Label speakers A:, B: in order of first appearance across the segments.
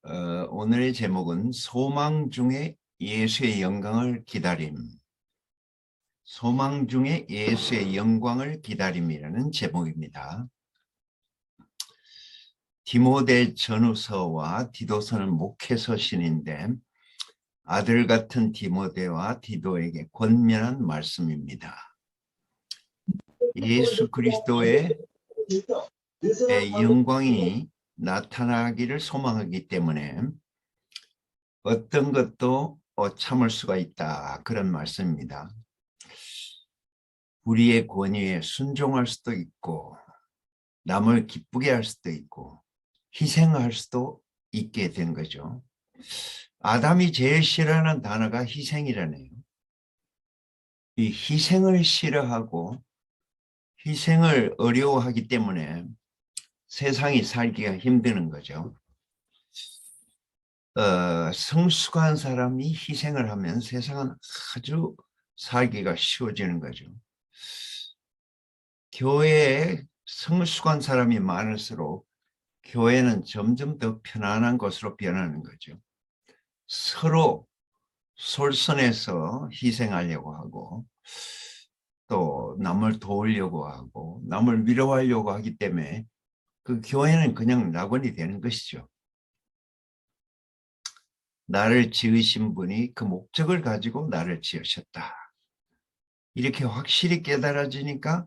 A: 오늘의 제목은 소망 중에 예수의 영광을 기다림. 소망 중에 예수의 영광을 기다림이라는 제목입니다. 디모데 전후서와 디도서는 목회서신인데 아들 같은 디모데와 디도에게 권면한 말씀입니다. 예수 그리스도의 영광이 나타나기를 소망하기 때문에 어떤 것도 참을 수가 있다, 그런 말씀입니다. 우리의 권위에 순종할 수도 있고 남을 기쁘게 할 수도 있고 희생할 수도 있게 된 거죠. 아담이 제일 싫어하는 단어가 희생이라네요. 이 희생을 싫어하고 희생을 어려워하기 때문에 세상이 살기가 힘드는 거죠. 성숙한 사람이 희생을 하면 세상은 아주 살기가 쉬워지는 거죠. 교회에 성숙한 사람이 많을수록 교회는 점점 더 편안한 곳으로 변하는 거죠. 서로 솔선해서 희생하려고 하고 또 남을 도우려고 하고 남을 위로하려고 하기 때문에 그 교회는 그냥 낙원이 되는 것이죠. 나를 지으신 분이 그 목적을 가지고 나를 지으셨다. 이렇게 확실히 깨달아지니까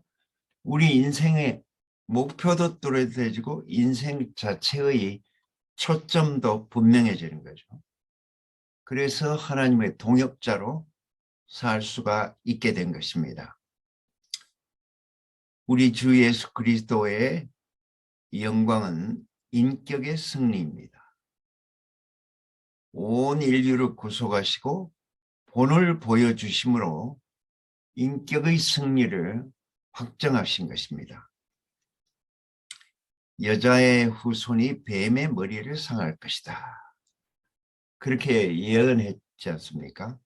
A: 우리 인생의 목표도 뚜렷해지고 인생 자체의 초점도 분명해지는 거죠. 그래서 하나님의 동역자로 살 수가 있게 된 것입니다. 우리 주 예수 그리스도의 영광은 인격의 승리입니다. 온 인류를 구속하시고 본을 보여주심으로 인격의 승리를 확정하신 것입니다. 여자의 후손이 뱀의 머리를 상할 것이다. 그렇게 예언했지 않습니까?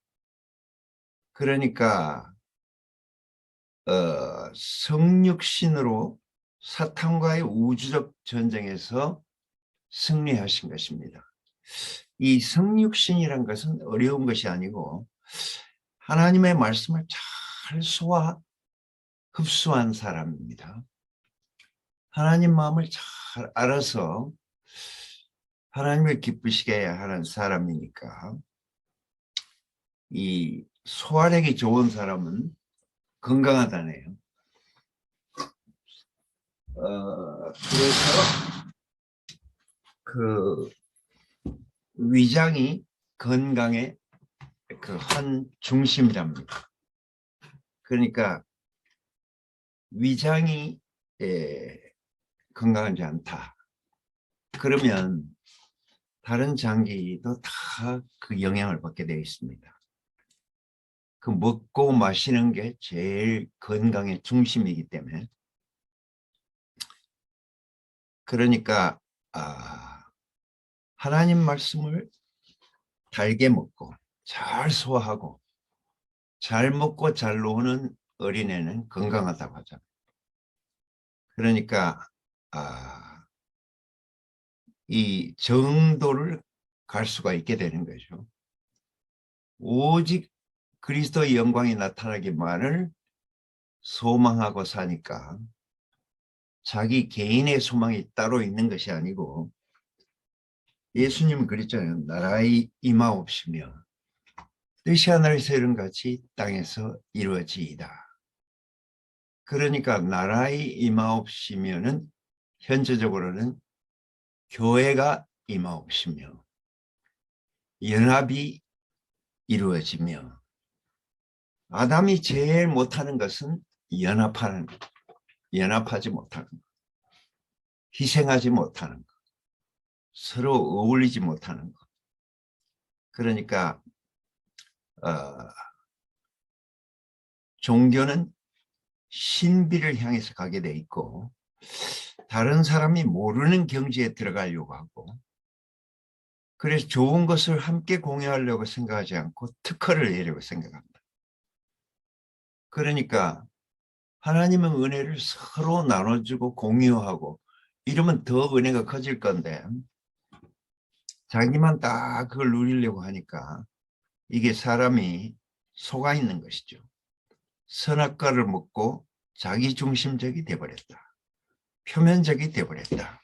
A: 그러니까 성육신으로 사탄과의 우주적 전쟁에서 승리하신 것입니다. 이 성육신이란 것은 어려운 것이 아니고 하나님의 말씀을 잘 소화 흡수한 사람입니다. 하나님 마음을 잘 알아서 하나님을 기쁘시게 하는 사람이니까 이 소화력이 좋은 사람은 건강하다네요. 그래서 그 위장이 건강의 그 한 중심이랍니다. 그러니까 위장이 건강하지 않다. 그러면 다른 장기도 다 그 영향을 받게 되어 있습니다. 그 먹고 마시는 게 제일 건강의 중심이기 때문에 그러니까 하나님 말씀을 달게 먹고 잘 소화하고 잘 먹고 잘 노는 어린애는 건강하다고 하잖아요. 그러니까 이 정도를 갈 수가 있게 되는 거죠. 오직 그리스도의 영광이 나타나기만을 소망하고 사니까 자기 개인의 소망이 따로 있는 것이 아니고 예수님은 그랬잖아요. 나라의 임하옵시며 뜻이 하늘에서 이룬 같이 땅에서 이루어지이다. 그러니까 나라의 임하옵시면은 현재적으로는 교회가 임하옵시며 연합이 이루어지며 아담이 제일 못하는 것은 연합하지 못하는 것, 희생하지 못하는 것, 서로 어울리지 못하는 것. 그러니까 종교는 신비를 향해서 가게 돼 있고 다른 사람이 모르는 경지에 들어가려고 하고 그래서 좋은 것을 함께 공유하려고 생각하지 않고 특허를 내려고 생각합니다. 그러니까 하나님은 은혜를 서로 나눠주고 공유하고 이러면 더 은혜가 커질 건데 자기만 딱 그걸 누리려고 하니까 이게 사람이 속아 있는 것이죠. 선악과를 먹고 자기중심적이 되어버렸다. 표면적이 되어버렸다.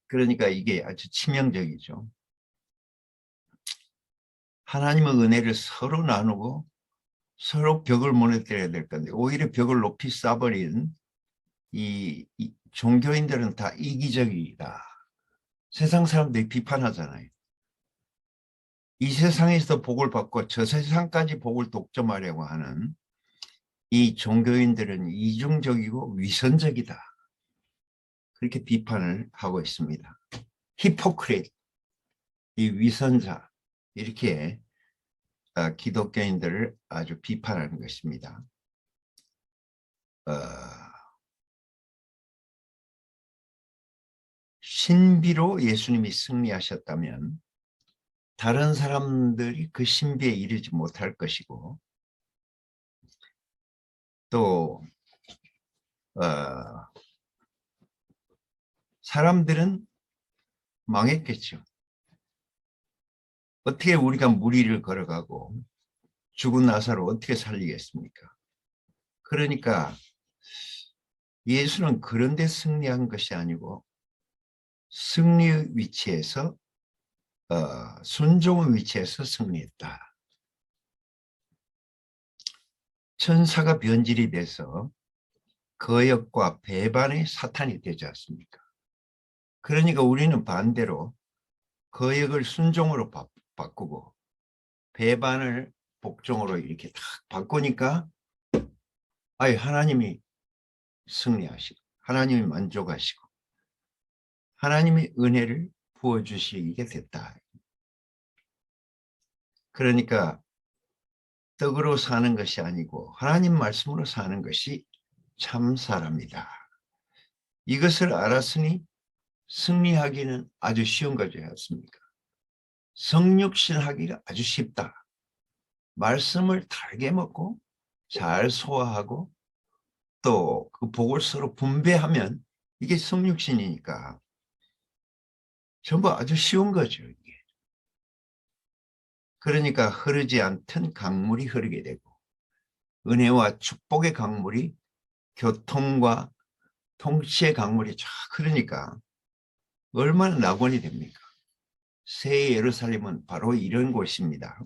A: 그러니까 이게 아주 치명적이죠. 하나님의 은혜를 서로 나누고 서로 벽을 무너뜨려야 될 건데 오히려 벽을 높이 쌓아버린 이 종교인들은 다 이기적이다. 세상 사람들이 비판하잖아요. 이 세상에서 복을 받고 저 세상까지 복을 독점하려고 하는 이 종교인들은 이중적이고 위선적이다. 그렇게 비판을 하고 있습니다. 히포크릿, 이 위선자, 이렇게 기독교인들을 아주 비판하는 것입니다. 신비로 예수님이 승리하셨다면 다른 사람들이 그 신비에 이르지 못할 것이고 또 사람들은 망했겠죠. 어떻게 우리가 무리를 걸어가고 죽은 나사를 어떻게 살리겠습니까? 그러니까 예수는 그런 데 승리한 것이 아니고 승리의 위치에서 순종의 위치에서 승리했다. 천사가 변질이 돼서 거역과 배반의 사탄이 되지 않습니까? 그러니까 우리는 반대로 거역을 순종으로 바꾸고 배반을 복종으로 이렇게 딱 바꾸니까 하나님이 승리하시고 하나님이 만족하시고 하나님이 은혜를 부어주시게 됐다. 그러니까 떡으로 사는 것이 아니고 하나님 말씀으로 사는 것이 참 사람이다. 이것을 알았으니 승리하기는 아주 쉬운 거지 않습니까? 성육신 하기가 아주 쉽다. 말씀을 달게 먹고 잘 소화하고 또 그 복을 서로 분배하면 이게 성육신이니까 전부 아주 쉬운 거죠. 이게. 그러니까 흐르지 않던 강물이 흐르게 되고 은혜와 축복의 강물이 교통과 통치의 강물이 쫙 흐르니까 얼마나 낙원이 됩니까? 새 예루살렘은 바로 이런 곳입니다.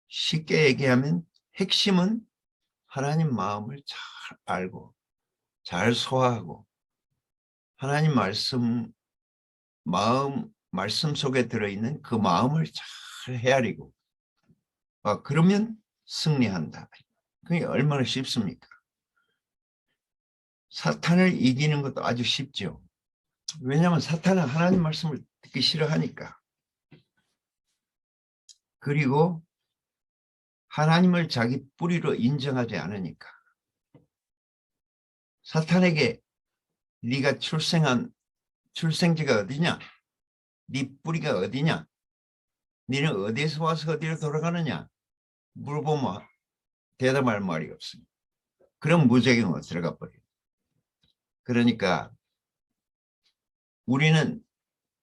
A: 쉽게 얘기하면 핵심은 하나님 마음을 잘 알고 잘 소화하고 하나님 말씀 속에 들어있는 그 마음을 잘 헤아리고 그러면 승리한다. 그게 얼마나 쉽습니까? 사탄을 이기는 것도 아주 쉽죠. 왜냐하면 사탄은 하나님 말씀을 듣기 싫어하니까. 그리고 하나님을 자기 뿌리로 인정하지 않으니까. 사탄에게 네가 출생지가 어디냐? 네 뿌리가 어디냐? 너는 어디에서 와서 어디로 돌아가느냐? 물어보면 대답할 말이 없습니다. 그럼 무적행으로 들어가 버려요. 그러니까 우리는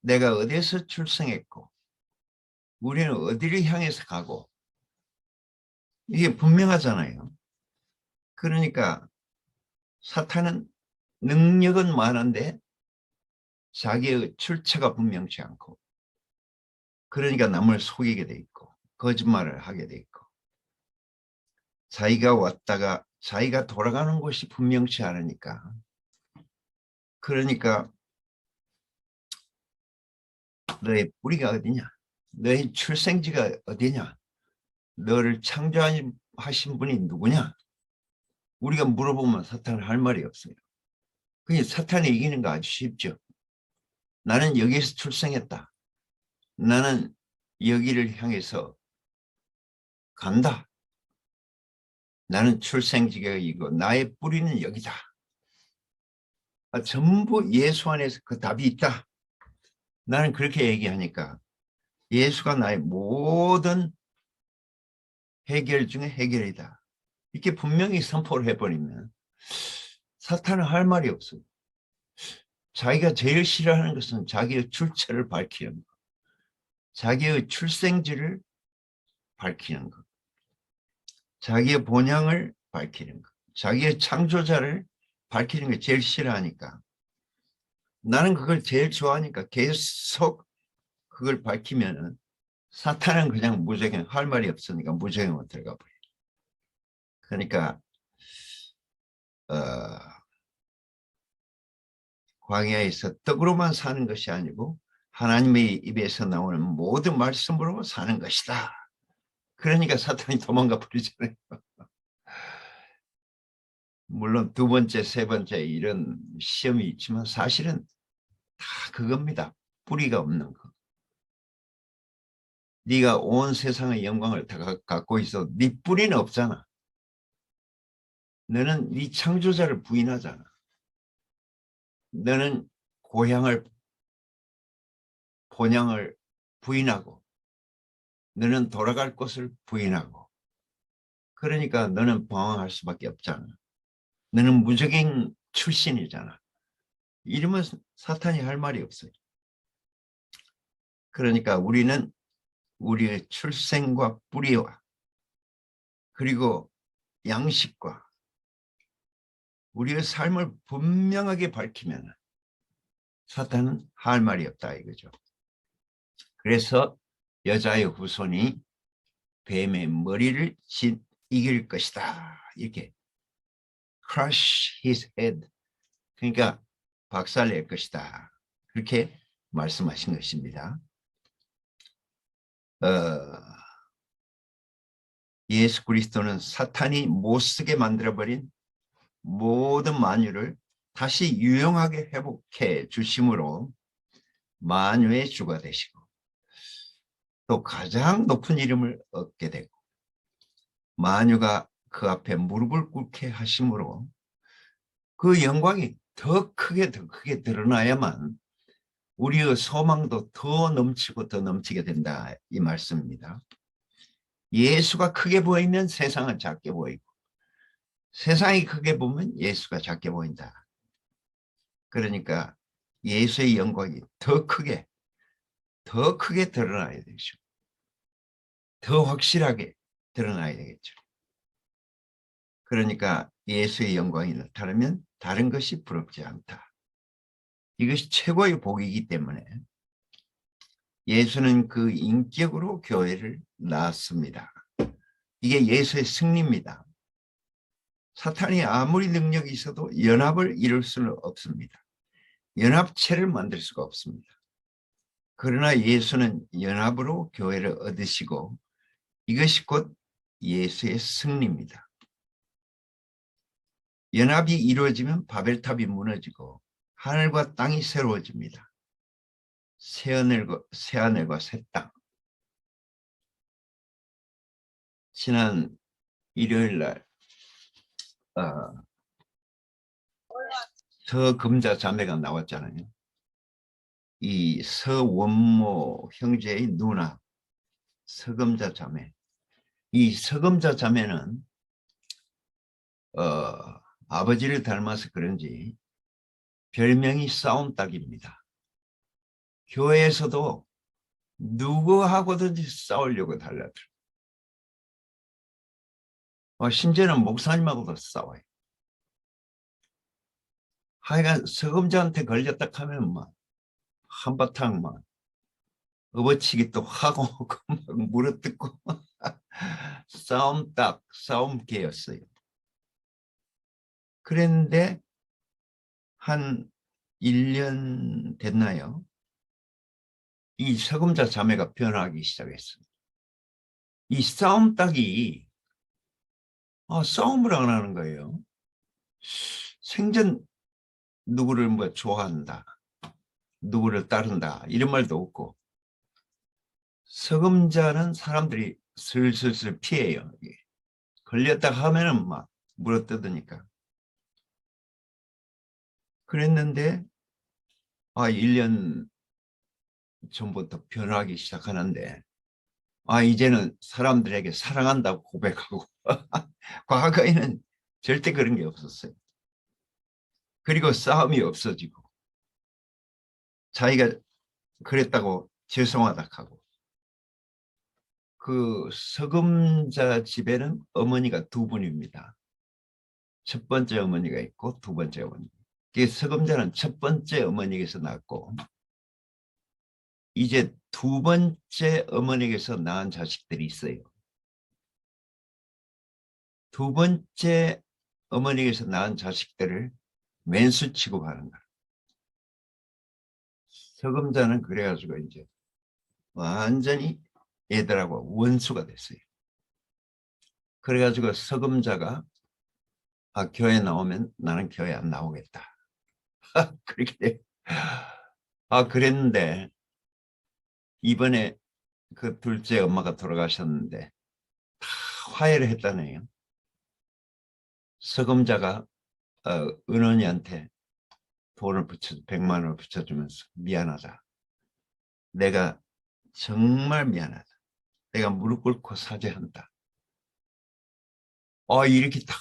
A: 내가 어디에서 출생했고 우리는 어디를 향해서 가고 이게 분명하잖아요. 그러니까 사탄은 능력은 많은데 자기의 출처가 분명치 않고 그러니까 남을 속이게 돼 있고 거짓말을 하게 돼 있고 자기가 왔다가 자기가 돌아가는 곳이 분명치 않으니까 그러니까 너의 뿌리가 어디냐? 너의 출생지가 어디냐? 너를 창조하신 분이 누구냐? 우리가 물어보면 사탄은 할 말이 없어요. 그냥 사탄이 이기는 거 아주 쉽죠. 나는 여기에서 출생했다. 나는 여기를 향해서 간다. 나는 출생지가 이고 나의 뿌리는 여기다. 전부 예수 안에서 그 답이 있다. 나는 그렇게 얘기하니까 예수가 나의 모든 해결 중에 해결이다. 이렇게 분명히 선포를 해버리면 사탄은 할 말이 없어요. 자기가 제일 싫어하는 것은 자기의 출처를 밝히는 자기의 출생지를 밝히는 것, 자기의 본향을 밝히는 것, 자기의 창조자를 밝히는 게 제일 싫어하니까, 나는 그걸 제일 좋아하니까 계속 그걸 밝히면은 사탄은 그냥 무적행, 할 말이 없으니까 무적행으로 들어가 버려요. 그러니까 광야에서 떡으로만 사는 것이 아니고 하나님의 입에서 나오는 모든 말씀으로 사는 것이다. 그러니까 사탄이 도망가 버리잖아요. 물론 두 번째, 세 번째 이런 시험이 있지만 사실은 다 그겁니다. 뿌리가 없는 거. 네가 온 세상의 영광을 다 갖고 있어. 네 뿌리는 없잖아. 너는 네 창조자를 부인하잖아. 너는 고향을, 본향을 부인하고 너는 돌아갈 곳을 부인하고, 그러니까 너는 방황할 수밖에 없잖아. 너는 무적행 출신이잖아. 이러면 사탄이 할 말이 없어요. 그러니까 우리는 우리의 출생과 뿌리와 그리고 양식과 우리의 삶을 분명하게 밝히면 사탄은 할 말이 없다 이거죠. 그래서 여자의 후손이 뱀의 머리를 이길 것이다. 이렇게 crush his head. 그러니까 박살낼 것이다. 그렇게 말씀하신 것입니다. 예수 그리스도는 사탄이 못쓰게 만들어버린 모든 만유를 다시 유용하게 회복해 주심으로 만유의 주가 되시고 또 가장 높은 이름을 얻게 되고 만유가 그 앞에 무릎을 꿇게 하심으로 그 영광이 더 크게 드러나야만 우리의 소망도 더 넘치고 더 넘치게 된다 이 말씀입니다. 예수가 크게 보이면 세상은 작게 보이고 세상이 크게 보면 예수가 작게 보인다. 그러니까 예수의 영광이 더 크게 드러나야 되죠. 더 확실하게 드러나야 되겠죠. 그러니까 예수의 영광이 나타나면 다른 것이 부럽지 않다. 이것이 최고의 복이기 때문에 예수는 그 인격으로 교회를 낳았습니다. 이게 예수의 승리입니다. 사탄이 아무리 능력이 있어도 연합을 이룰 수는 없습니다. 연합체를 만들 수가 없습니다. 그러나 예수는 연합으로 교회를 얻으시고 이것이 곧 예수의 승리입니다. 연합이 이루어지면 바벨탑이 무너지고 하늘과 땅이 새로워집니다. 새하늘과 새 땅. 지난 일요일 날 서금자 자매가 나왔잖아요. 이 서원모 형제의 누나 서금자 자매. 이 서금자 자매는 아버지를 닮아서 그런지 별명이 싸움닭입니다. 교회에서도 누구하고든지 싸우려고 달라들어요. 심지어는 목사님하고도 싸워요. 하여간 서금자한테 걸렸다 하면 막 한바탕 막 업어치기도 하고 막 물어뜯고 싸움개였어요. 그랬는데 한 1년 됐나요? 이 서금자 자매가 변하기 시작했어요. 이 싸움닭이 싸움을 안 하는 거예요. 생전 누구를 뭐 좋아한다, 누구를 따른다 이런 말도 없고 서금자는 사람들이 슬슬 피해요. 걸렸다 하면은 막 물어뜯으니까. 그랬는데 1년 전부터 변하기 시작하는데 이제는 사람들에게 사랑한다고 고백하고 과거에는 절대 그런 게 없었어요. 그리고 싸움이 없어지고 자기가 그랬다고 죄송하다 하고 그 서금자 집에는 어머니가 두 분입니다. 첫 번째 어머니가 있고 두 번째 어머니. 그 서금자는 첫 번째 어머니에게서 낳았고 이제 두 번째 어머니에게서 낳은 자식들이 있어요. 두 번째 어머니에게서 낳은 자식들을 왼수 취급하는 거야. 서금자는 그래가지고 이제 완전히 애들하고 원수가 됐어요. 그래가지고 서금자가 교회 나오면 나는 교회 안 나오겠다. 그렇게 돼. 그랬는데 이번에 그 둘째 엄마가 돌아가셨는데 다 화해를 했다네요. 서금자가 은원이한테 돈을 100만 원을 붙여주면서 미안하다. 내가 정말 미안하다. 내가 무릎 꿇고 사죄한다. 이렇게 다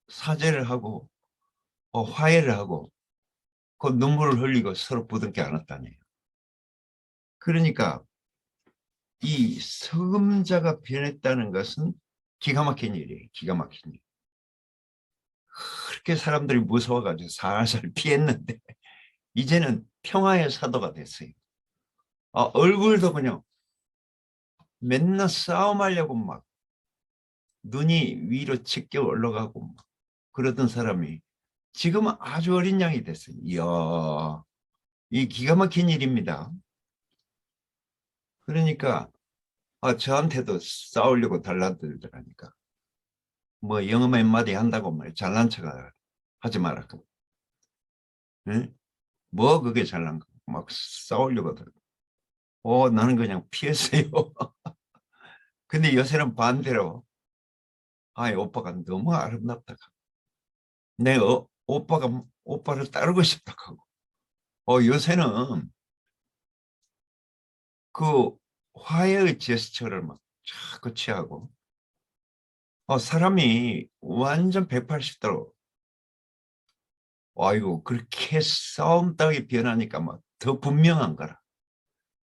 A: 사죄를 하고 화해를 하고 그 눈물을 흘리고 서로 부둥켜 안았다네요. 그러니까 이 서금자가 변했다는 것은 기가 막힌 일이에요. 기가 막힌 일. 그렇게 사람들이 무서워가지고 살살 피했는데 이제는 평화의 사도가 됐어요. 얼굴도 그냥 맨날 싸움하려고 막 눈이 위로 치켜 올라가고 막 그러던 사람이 지금은 아주 어린 양이 됐어요. 이야, 이 기가 막힌 일입니다. 그러니까 저한테도 싸우려고 달라들더라니까. 뭐 영어 몇 마디 한다고 말 잘난 척 하지 말라고. 응? 뭐 그게 잘난 거? 막 싸우려고 하더라고. 나는 그냥 피했어요. 근데 요새는 반대로 오빠가 너무 아름답다. 내 오빠를 따르고 싶다 하고. 요새는 그 화해의 제스처를 막 자꾸 취하고 사람이 완전 180도로 아이고 그렇게 싸움 따위 변하니까 막 더 분명한 거라.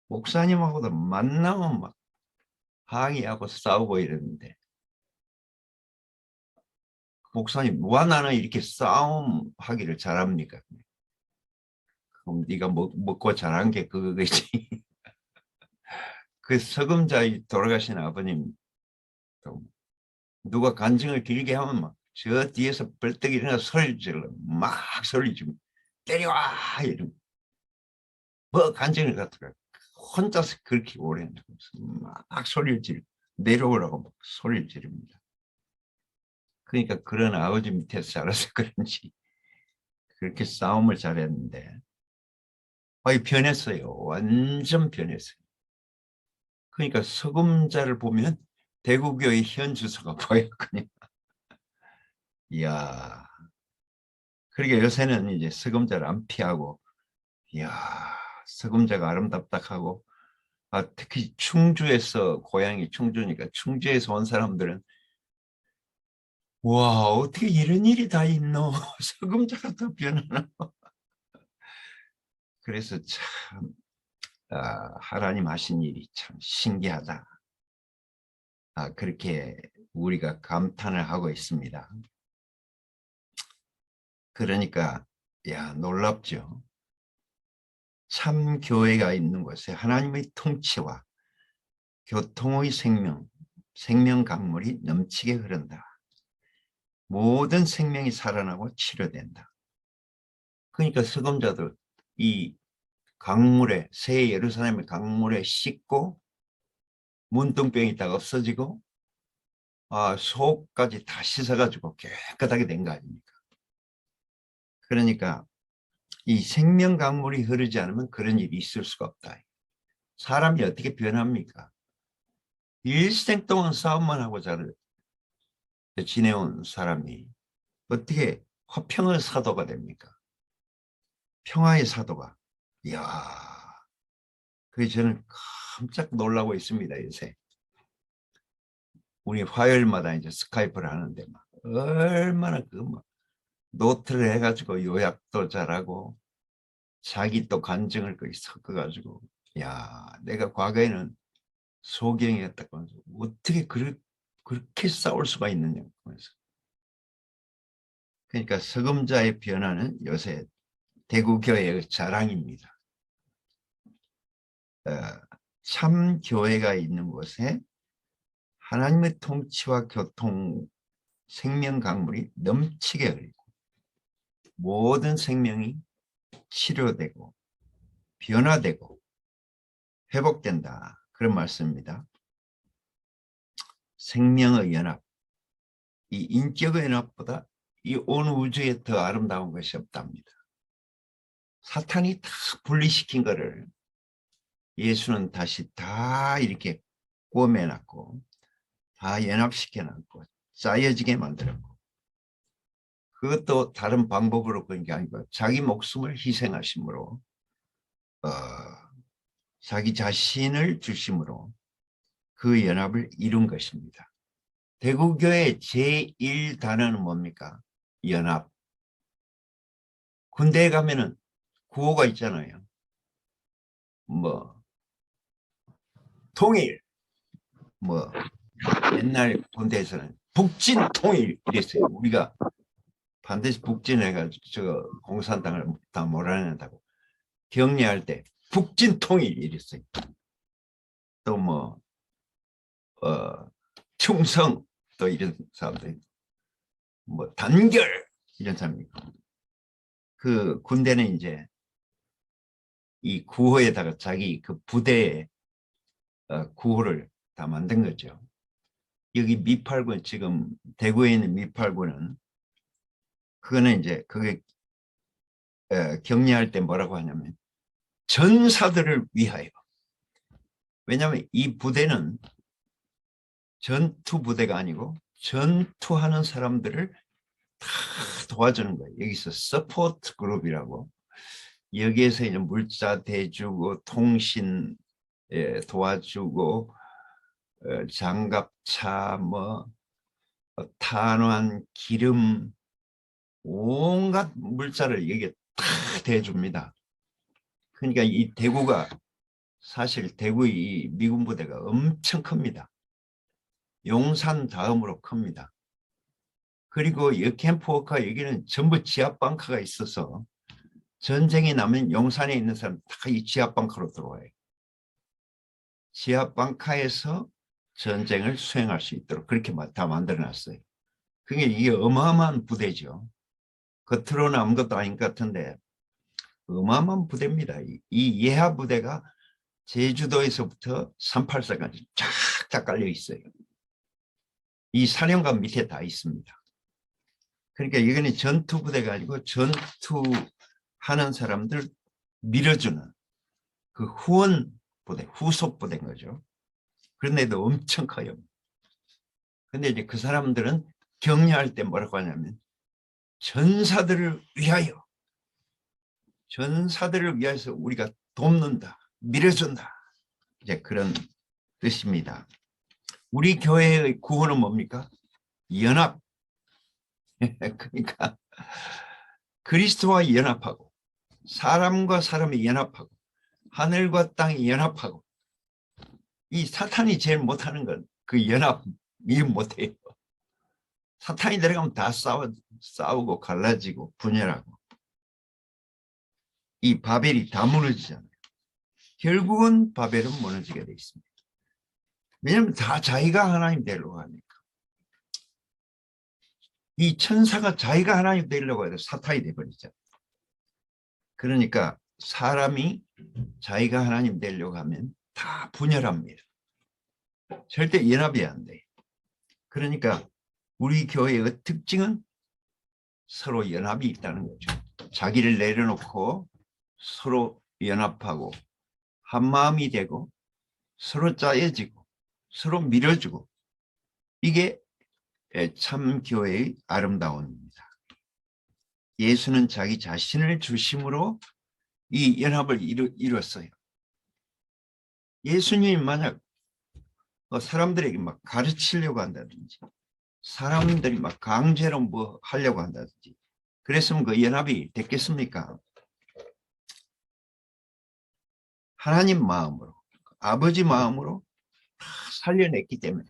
A: 목사님하고도 만나면 막 항의하고 싸우고 이랬는데 목사님 와 나는 이렇게 싸움하기를 잘합니까? 그럼 네가 먹고 잘한 게 그거지. 그 서금자 돌아가신 아버님 누가 간증을 길게 하면 막 저 뒤에서 벌떡 일어나 소리를 질러 막 소리 지르고 때려와 이러면 뭐 간증을 갖다가 혼자서 그렇게 오래 막 소리를 지르고 내려오라고 막 소리를 지릅니다. 그러니까 그런 아버지 밑에서 자라서 그런지 그렇게 싸움을 잘했는데 변했어요. 완전 변했어요. 그러니까 서금자를 보면 대구교의 현 주소가 보여 그냥. 이야. 그러니까 요새는 이제 서금자를 안 피하고 이야 서금자가 아름답다 하고 특히 충주에서 고향이 충주니까 충주에서 온 사람들은 와 어떻게 이런 일이 다 있노. 서금자가 더 변하나. 그래서 참 하나님 하신 일이 참 신기하다. 그렇게 우리가 감탄을 하고 있습니다. 그러니까 야 놀랍죠. 참 교회가 있는 곳에 하나님의 통치와 교통의 생명 강물이 넘치게 흐른다. 모든 생명이 살아나고 치료된다. 그러니까 서금자도 이 강물에 새 예루살렘의 강물에 씻고 문둥병이 다 없어지고 속까지 다 씻어가지고 깨끗하게 된 거 아닙니까? 그러니까 이 생명 강물이 흐르지 않으면 그런 일이 있을 수가 없다. 사람이 어떻게 변합니까? 일생 동안 싸움만 하고 지내온 사람이 어떻게 화평의 사도가 됩니까? 평화의 사도가. 이야, 그래서 저는 깜짝 놀라고 있습니다, 요새. 우리 화요일마다 이제 스카이프를 하는데 막 얼마나 막 노트를 해가지고 요약도 잘하고 자기 또 간증을 거기 섞어가지고 야 내가 과거에는 소경이 딱 하면서 어떻게 그렇게 싸울 수가 있느냐. 그러니까 서금자의 변화는 요새 대구교회의 자랑입니다. 참 교회가 있는 곳에 하나님의 통치와 교통, 생명 강물이 넘치게 흐르고 모든 생명이 치료되고 변화되고 회복된다. 그런 말씀입니다. 생명의 연합, 이 인격의 연합보다 이 온 우주에 더 아름다운 것이 없답니다. 사탄이 다 분리시킨 거를 예수는 다시 다 이렇게 꼬매놨고 다 연합시켜놨고 짜여지게 만들었고, 그것도 다른 방법으로 그런 게 아니고 자기 목숨을 희생하심으로 자기 자신을 주심으로 그 연합을 이룬 것입니다. 대구교회 제1단어는 뭡니까? 연합. 군대에 가면은 구호가 있잖아요. 뭐 통일, 뭐 옛날 군대에서는 북진통일 이랬어요. 우리가 반드시 북진해가지고 저 공산당을 다 몰아낸다고 격려할 때 북진통일 이랬어요. 또 뭐 충성 또 이런 사람들, 뭐 단결 이런 사람이 있고, 그 군대는 이제 이 구호에다가 자기 그 부대의 구호를 다 만든 거죠. 여기 미팔군, 지금 대구에 있는 미팔군은 그거는 이제 그게 격려할 때 뭐라고 하냐면 전사들을 위하여. 왜냐하면 이 부대는 전투 부대가 아니고 전투하는 사람들을 다 도와주는 거예요. 여기서 서포트 그룹이라고, 여기에서 이제 물자 대주고 통신 도와주고 장갑차 뭐 탄환 기름 온갖 물자를 여기에 다 대줍니다. 그러니까 이 대구가, 사실 대구의 미군 부대가 엄청 큽니다. 용산 다음으로 큽니다. 그리고 이 캠프워커 여기는 전부 지하방카가 있어서 전쟁이 나면 용산에 있는 사람 다 이 지하방카로 들어와요. 지하방카에서 전쟁을 수행할 수 있도록 그렇게 다 만들어놨어요. 그게 이게 어마어마한 부대죠. 겉으로는 아무것도 아닌 것 같은데 어마어마한 부대입니다. 이 예하 부대가 제주도에서부터 38사까지 쫙쫙 깔려 있어요. 이 사령관 밑에 다 있습니다. 그러니까 이거는 전투 부대가 아니고 전투하는 사람들 밀어주는 그 후원 부대, 후속 부대인 거죠. 그런데도 엄청 커요. 근데 이제 그 사람들은 격려할 때 뭐라고 하냐면 전사들을 위하여, 전사들을 위해서 우리가 돕는다, 밀어준다, 이제 그런 뜻입니다. 우리 교회의 구호는 뭡니까? 연합. 그러니까 그리스도와 연합하고 사람과 사람이 연합하고 하늘과 땅이 연합하고, 이 사탄이 제일 못하는 건 그 연합이 못해요. 사탄이 들어가면 다 싸우고 갈라지고 분열하고 이 바벨이 다 무너지잖아요. 결국은 바벨은 무너지게 돼 있습니다. 왜냐하면 다 자기가 하나님 되려고 하니까. 이 천사가 자기가 하나님 되려고 해도 사탄이 돼버리잖아요. 그러니까 사람이 자기가 하나님 되려고 하면 다 분열합니다. 절대 연합이 안 돼. 그러니까 우리 교회의 특징은 서로 연합이 있다는 거죠. 자기를 내려놓고 서로 연합하고 한마음이 되고 서로 짜여지고 서로 밀어주고, 이게 참 교회의 아름다움입니다. 예수는 자기 자신을 중심으로 이 연합을 이뤘어요. 예수님이 만약 사람들에게 막 가르치려고 한다든지 사람들이 막 강제로 뭐 하려고 한다든지 그랬으면 그 연합이 됐겠습니까? 하나님 마음으로, 아버지 마음으로 살려냈기 때문에,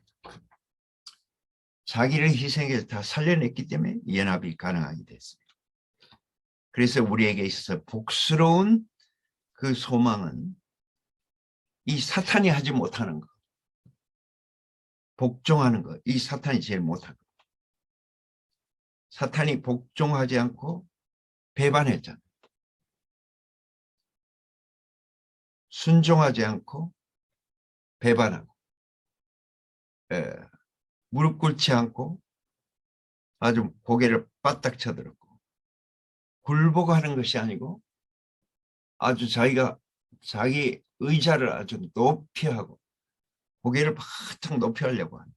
A: 자기를 희생해서 다 살려냈기 때문에 연합이 가능하게 됐어요. 그래서 우리에게 있어서 복스러운 그 소망은 이 사탄이 하지 못하는 거, 복종하는 거, 이 사탄이 제일 못하고, 사탄이 복종하지 않고 배반했잖아요. 순종하지 않고 배반하고, 무릎 꿇지 않고 아주 고개를 바짝 쳐들었고, 굴복하는 것이 아니고 아주 자기 의자를 아주 높이 하고 고개를 바짝 높이 하려고 하는,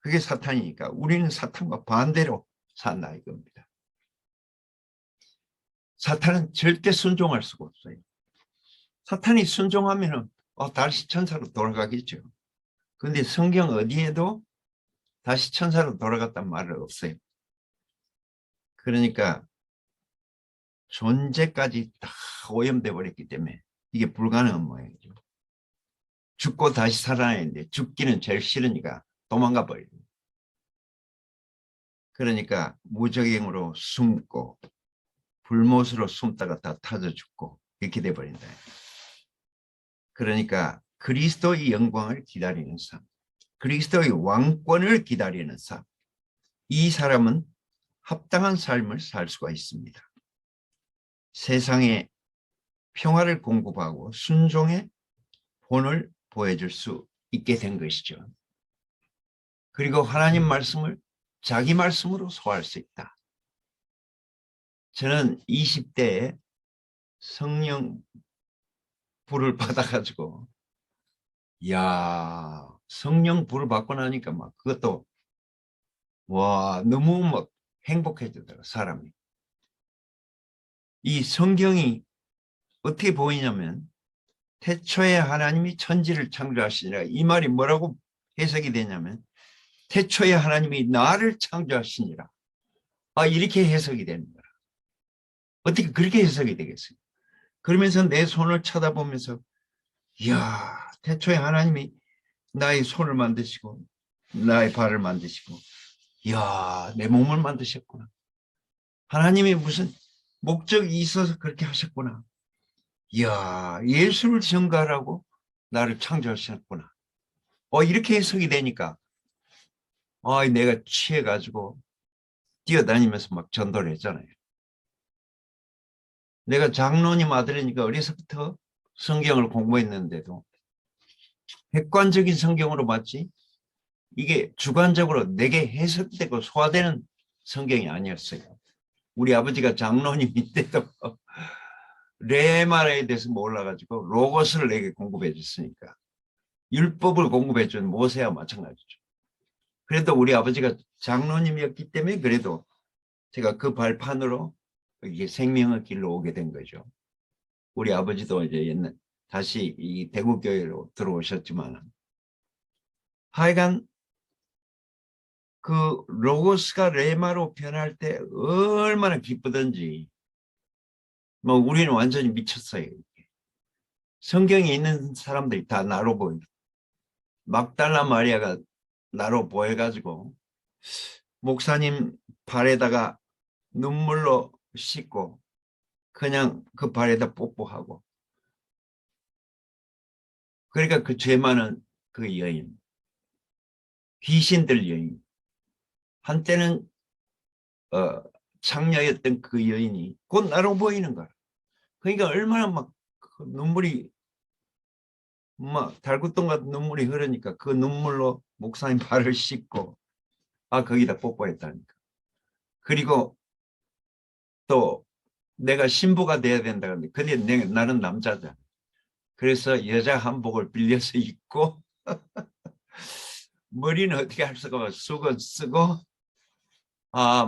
A: 그게 사탄이니까 우리는 사탄과 반대로 산다 이겁니다. 사탄은 절대 순종할 수가 없어요. 사탄이 순종하면은 다시 천사로 돌아가겠죠. 그런데 성경 어디에도 다시 천사로 돌아갔단 말은 없어요. 그러니까 존재까지 다 오염돼 버렸기 때문에 이게 불가능한 모양이죠. 죽고 다시 살아나는데 죽기는 제일 싫으니까 도망가 버려요. 그러니까 무적행으로 숨고 불못으로 숨다가 다 타져 죽고 이렇게 돼버린다. 그러니까 그리스도의 영광을 기다리는 삶, 그리스도의 왕권을 기다리는 삶, 이 사람은 합당한 삶을 살 수가 있습니다. 세상에 평화를 공급하고 순종의 본을 보여줄 수 있게 된 것이죠. 그리고 하나님 말씀을 자기 말씀으로 소화할 수 있다. 저는 20대에 성령 불을 받아가지고, 이야, 성령 불을 받고 나니까 막 그것도 와, 너무 막 행복해지더라고요, 사람이. 이 성경이 어떻게 보이냐면, 태초에 하나님이 천지를 창조하시니라, 이 말이 뭐라고 해석이 되냐면, 태초에 하나님이 나를 창조하시니라. 이렇게 해석이 되는 거라. 어떻게 그렇게 해석이 되겠어요? 그러면서 내 손을 쳐다보면서, 이야, 태초에 하나님이 나의 손을 만드시고 나의 발을 만드시고, 이야, 내 몸을 만드셨구나. 하나님이 무슨 목적이 있어서 그렇게 하셨구나. 이야, 예수를 증거하라고 나를 창조하셨구나. 이렇게 해석이 되니까 내가 취해가지고 뛰어다니면서 막 전도를 했잖아요. 내가 장로님 아들이니까 어려서부터 성경을 공부했는데도 객관적인 성경으로 봤지, 이게 주관적으로 내게 해석되고 소화되는 성경이 아니었어요. 우리 아버지가 장로님인데도 레마라에 대해서 몰라가지고 로고스를 내게 공급해 줬으니까, 율법을 공급해 준 모세와 마찬가지죠. 그래도 우리 아버지가 장로님이었기 때문에 그래도 제가 그 발판으로 이게 생명의 길로 오게 된 거죠. 우리 아버지도 이제 옛날 다시 이 대구교회로 들어오셨지만, 하여간 그 로고스가 레마로 변할 때 얼마나 기쁘던지, 뭐 우리는 완전히 미쳤어요. 성경에 있는 사람들이 다 나로 보여. 막달라 마리아가 나로 보여가지고 목사님 발에다가 눈물로 씻고 그냥 그 발에다 뽀뽀하고, 그러니까 그 죄 많은 그 여인, 귀신들 여인, 한때는 창녀였던 그 여인이 곧 나로 보이는 거야. 그러니까 얼마나 막 눈물이 막 달구똥 같은 눈물이 흐르니까 그 눈물로 목사님 발을 씻고 거기다 뽀뽀했다니까. 그리고 또 내가 신부가 돼야 된다 그런데 나는 남자잖아. 그래서 여자 한복을 빌려서 입고 머리는 어떻게 할 수가 없어 수건 쓰고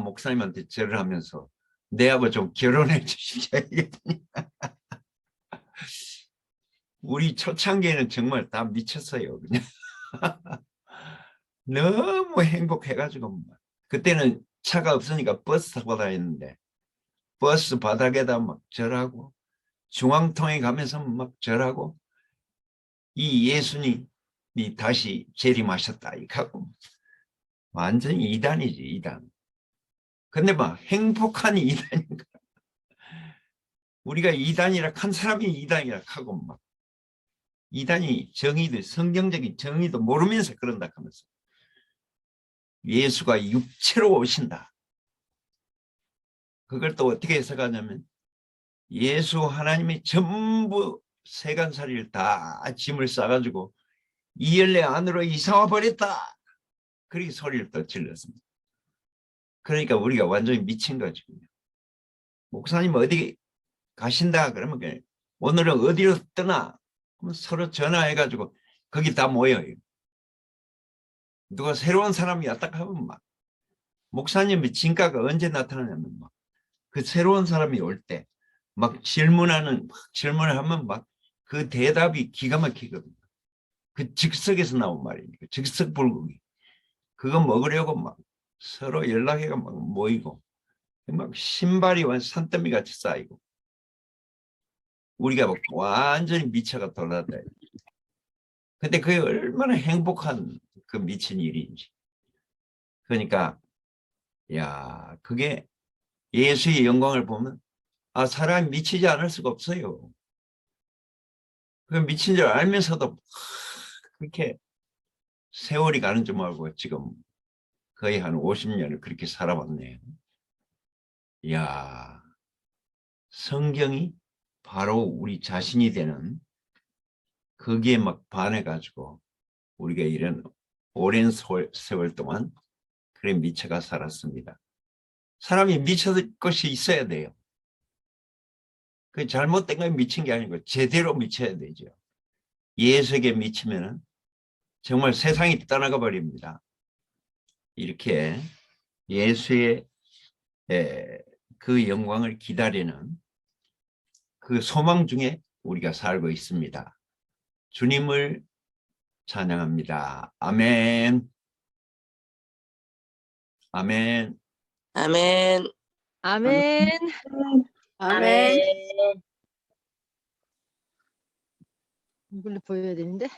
A: 목사님한테 절을 하면서 내하고 좀 결혼해 주시자. 우리 초창기에는 정말 다 미쳤어요. 그냥 너무 행복해가지고. 그때는 차가 없으니까 버스 타고 다녔는데 버스 바닥에다 막 절하고 중앙통에 가면서 막 절하고, 이 예수님 다시 재림하셨다 이렇게 하고 완전히 이단이지, 이단. 근데 막 행복한 이단인가? 우리가 이단이라 한 사람이 이단이라 하고 막 이단이 정의도 성경적인 정의도 모르면서 그런다 하면서 예수가 육체로 오신다. 그걸 또 어떻게 해석하냐면 예수 하나님이 전부 세간살이를 다 짐을 싸가지고 이열내 안으로 이사와 버렸다. 그렇게 소리를 또 질렀습니다. 그러니까 우리가 완전히 미친 거죠. 목사님 어디 가신다 그러면 오늘은 어디로 떠나? 서로 전화해가지고 거기 다 모여요. 누가 새로운 사람이 왔다 하면 막 목사님의 진가가 언제 나타나냐면 막 그 새로운 사람이 올 때 막 질문을 하면 막 그 대답이 기가 막히거든요. 그 즉석에서 나온 말이니까 즉석불고기. 그거 먹으려고 막 서로 연락해가 막 모이고 막 신발이 산더미 같이 쌓이고 우리가 막 완전히 미쳐가 돌아다녀. 근데 그게 얼마나 행복한 그 미친 일인지. 그러니까 야 그게 예수의 영광을 보면 아 사람이 미치지 않을 수가 없어요. 그 미친 줄 알면서도 그렇게 세월이 가는 줄 알고 지금 거의 한 50년을 그렇게 살아왔네요. 이야 성경이 바로 우리 자신이 되는 거기에 막 반해가지고 우리가 이런 오랜 세월 동안 그래 미쳐가 살았습니다. 사람이 미칠 것이 있어야 돼요. 그 잘못된 건 미친 게 아니고 제대로 미쳐야 되죠. 예수에게 미치면은 정말 세상이 떠나가 버립니다. 이렇게 예수의 그 영광을 기다리는 그 소망 중에 우리가 살고 있습니다. 주님을 찬양합니다. 아멘. 아멘.
B: 아멘.
C: 아멘.
B: 아멘.
C: 이걸로 보여야 되는데.